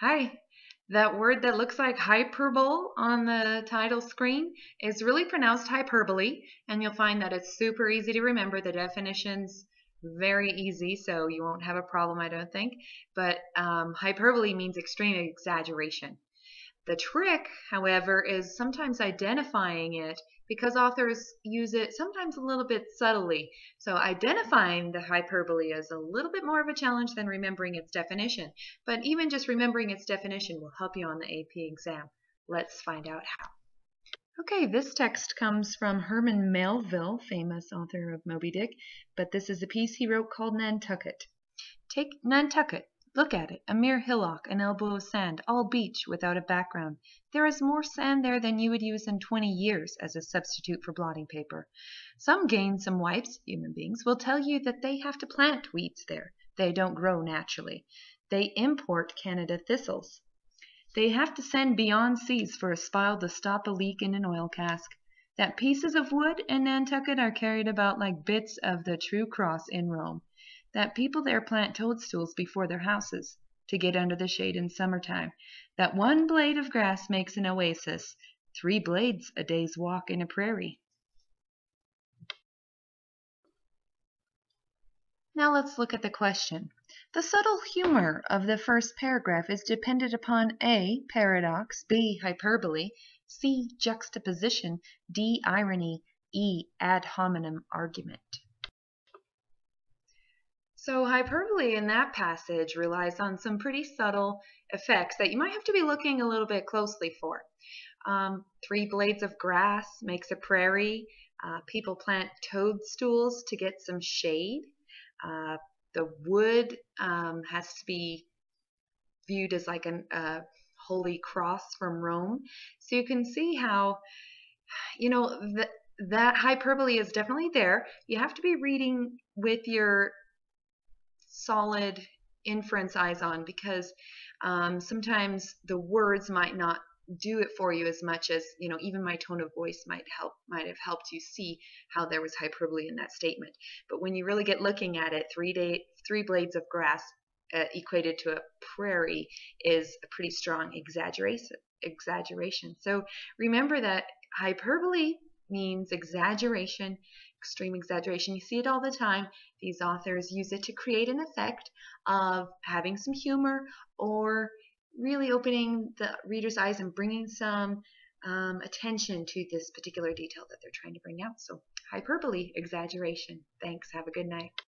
Hi. That word that looks like hyperbole on the title screen is really pronounced hyperbole, and you'll find that it's super easy to remember. The definition's very easy, so you won't have a problem, I don't think. But hyperbole means extreme exaggeration. The trick, however, is sometimes identifying it because authors use it sometimes a little bit subtly. So identifying the hyperbole is a little bit more of a challenge than remembering its definition. But even just remembering its definition will help you on the AP exam. Let's find out how. Okay, this text comes from Herman Melville, famous author of Moby Dick, but this is a piece he wrote called Nantucket. Take Nantucket. Look at it, a mere hillock, an elbow of sand, all beach without a background. There is more sand there than you would use in 20 years as a substitute for blotting paper. Some gain, some wipes, human beings, will tell you that they have to plant weeds there. They don't grow naturally. They import Canada thistles. They have to send beyond seas for a spile to stop a leak in an oil cask. That pieces of wood in Nantucket are carried about like bits of the true cross in Rome. That people there plant toadstools before their houses to get under the shade in summertime. That one blade of grass makes an oasis, 3 blades a day's walk in a prairie. Now let's look at the question. The subtle humor of the first paragraph is dependent upon A, paradox, B, hyperbole, C, juxtaposition, D, irony, E, ad hominem argument. So hyperbole in that passage relies on some pretty subtle effects that you might have to be looking a little bit closely for. 3 blades of grass makes a prairie. People plant toadstools to get some shade. The wood has to be viewed as like a holy cross from Rome. So you can see how, that hyperbole is definitely there. You have to be reading with your solid inference eyes on because sometimes the words might not do it for you as much as even my tone of voice might have helped you see how there was hyperbole in that statement. But when you really get looking at it, 3 blades of grass equated to a prairie is a pretty strong exaggeration. So remember that hyperbole means exaggeration, extreme exaggeration. You see it all the time. These authors use it to create an effect of having some humor or really opening the reader's eyes and bringing some attention to this particular detail that they're trying to bring out. So hyperbole, exaggeration. Thanks. Have a good night.